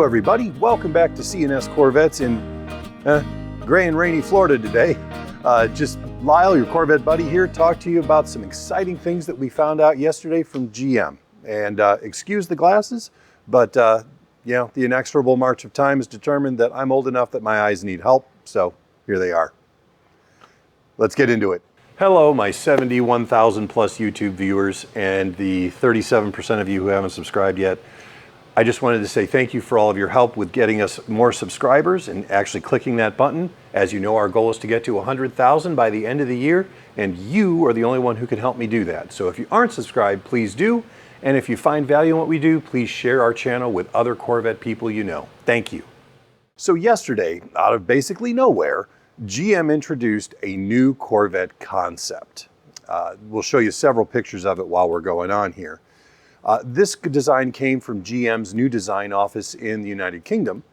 everybody. Welcome back to C&S Corvettes in gray and rainy Florida today. Just Lyle, your Corvette buddy here, talk to you about some exciting things that we found out yesterday from GM. And excuse the glasses, but you know, the inexorable march of time has determined that I'm old enough that my eyes need help. So here they are. Let's get into it. Hello, my 71,000 plus YouTube viewers and the 37% of you who haven't subscribed yet. I just wanted to say thank you for all of your help with getting us more subscribers and actually clicking that button. As you know, our goal is to get to 100,000 by the end of the year, and you are the only one who can help me do that. So if you aren't subscribed, please do. And if you find value in what we do, please share our channel with other Corvette people you know. Thank you. So yesterday, out of basically nowhere, GM introduced a new Corvette concept. We'll show you several pictures of it while we're going on here. This design came from GM's new design office in the United Kingdom.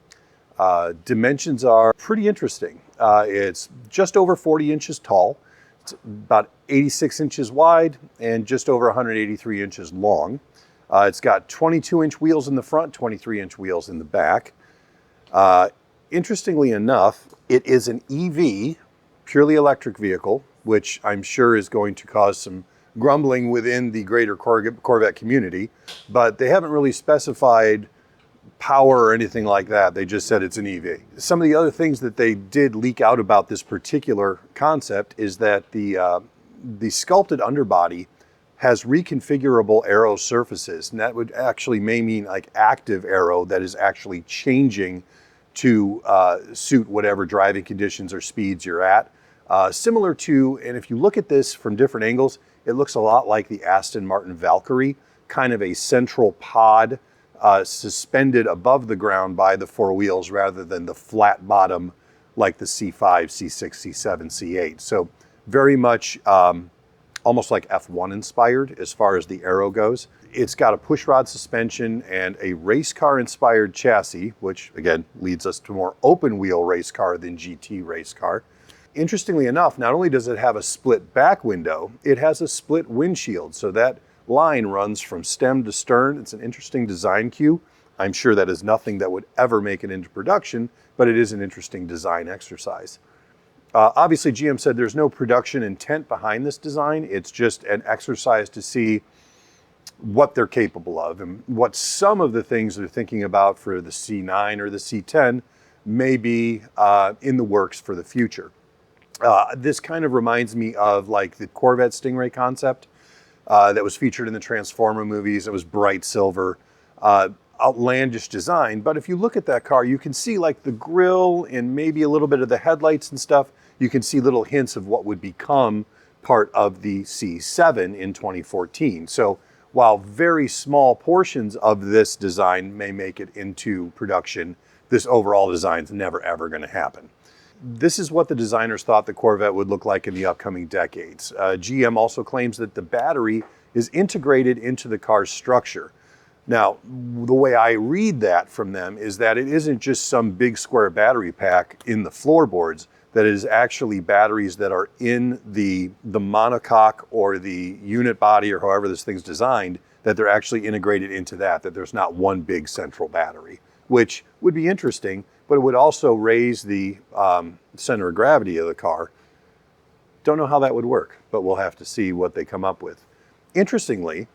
Dimensions are pretty interesting. It's just over 40 inches tall. It's about 86 inches wide and just over 183 inches long. It's got 22-inch wheels in the front, 23-inch wheels in the back. Interestingly enough, it is an EV, purely electric vehicle, which I'm sure is going to cause some grumbling within the greater Corvette community, but they haven't really specified power or anything like that. They just said it's an EV. Some of the other things that they did leak out about this particular concept is that the sculpted underbody has reconfigurable aero surfaces, and that would actually may mean like active aero that is actually changing to suit whatever driving conditions or speeds you're at. Similar to, and if you look at this from different angles, it looks a lot like the Aston Martin Valkyrie, kind of a central pod suspended above the ground by the four wheels rather than the flat bottom like the C5, C6, C7, C8. So very much almost like F1 inspired as far as the aero goes. It's got a pushrod suspension and a race car inspired chassis, which again leads us to more open wheel race car than GT race car. Interestingly enough, not only does it have a split back window, it has a split windshield. So that line runs from stem to stern. It's an interesting design cue. I'm sure that is nothing that would ever make it into production, but it is an interesting design exercise. Obviously, GM said there's no production intent behind this design. It's just an exercise to see what they're capable of and what some of the things they're thinking about for the C9 or the C10 may be in the works for the future. This kind of reminds me of like the Corvette Stingray concept that was featured in the Transformer movies. It was bright silver, outlandish design. But if you look at that car, you can see like the grille and maybe a little bit of the headlights and stuff. You can see little hints of what would become part of the C7 in 2014. So while very small portions of this design may make it into production, this overall design is never ever going to happen. This is what the designers thought the Corvette would look like in the upcoming decades. GM also claims that the battery is integrated into the car's structure. Now, the way I read that from them is that it isn't just some big square battery pack in the floorboards, that it is actually batteries that are in the monocoque or the unit body or however this thing's designed, that they're actually integrated into that there's not one big central battery, which would be interesting, but it would also raise the center of gravity of the car. Don't know how that would work, but we'll have to see what they come up with. Interestingly,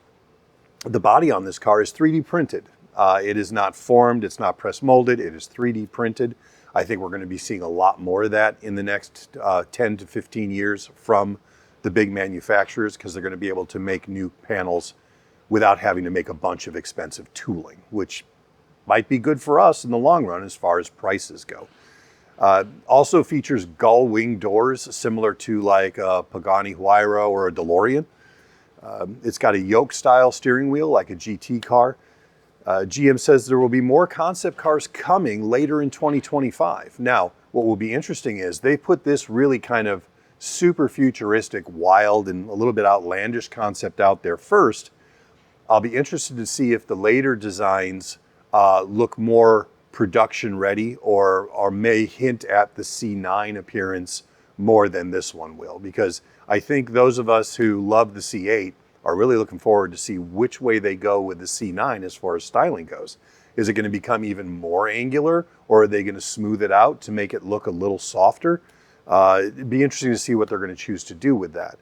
the body on this car is 3D printed. It is not formed, it's not press molded, it is 3D printed. I think we're going to be seeing a lot more of that in the next 10 to 15 years from the big manufacturers, because they're going to be able to make new panels without having to make a bunch of expensive tooling, which might be good for us in the long run as far as prices go. Also features gull wing doors, similar to like a Pagani Huayra or a DeLorean. It's got a yoke-style steering wheel like a GT car. GM says there will be more concept cars coming later in 2025. Now, what will be interesting is they put this really kind of super futuristic, wild, and a little bit outlandish concept out there first. I'll be interested to see if the later designs look more production ready or may hint at the C9 appearance more than this one will, because I think those of us who love the C8 are really looking forward to see which way they go with the C9 as far as styling goes. Is it going to become even more angular, or are they going to smooth it out to make it look a little softer? It'd be interesting to see what they're going to choose to do with that.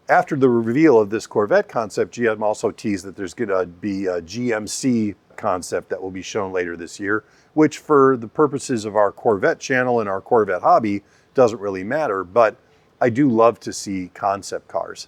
After the reveal of this Corvette concept, GM also teased that there's going to be a GMC concept that will be shown later this year, which for the purposes of our Corvette channel and our Corvette hobby doesn't really matter, but I do love to see concept cars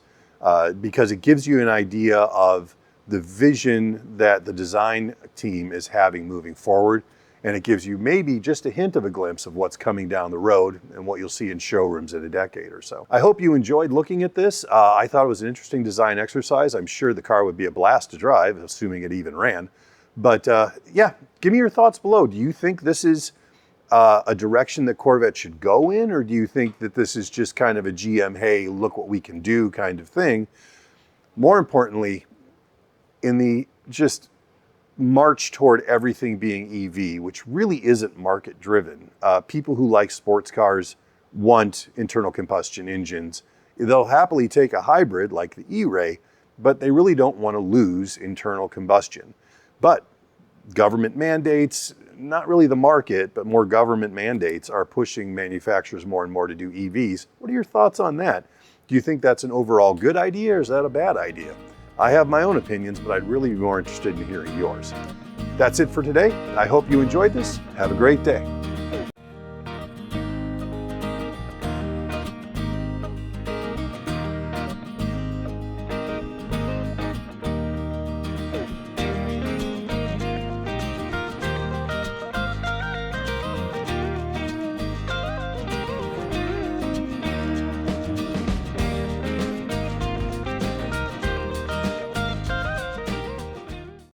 because it gives you an idea of the vision that the design team is having moving forward, and it gives you maybe just a hint of a glimpse of what's coming down the road and what you'll see in showrooms in a decade or so. I hope you enjoyed looking at this. I thought it was an interesting design exercise. I'm sure the car would be a blast to drive, assuming it even ran. But yeah, give me your thoughts below. Do you think this is a direction that Corvette should go in, or do you think that this is just kind of a GM, hey, look what we can do kind of thing? More importantly, in the just march toward everything being EV, which really isn't market driven. People who like sports cars want internal combustion engines. They'll happily take a hybrid like the E-Ray, but they really don't want to lose internal combustion. But government mandates, not really the market, but more government mandates are pushing manufacturers more and more to do EVs. What are your thoughts on that? Do you think that's an overall good idea, or is that a bad idea? I have my own opinions, but I'd really be more interested in hearing yours. That's it for today. I hope you enjoyed this. Have a great day.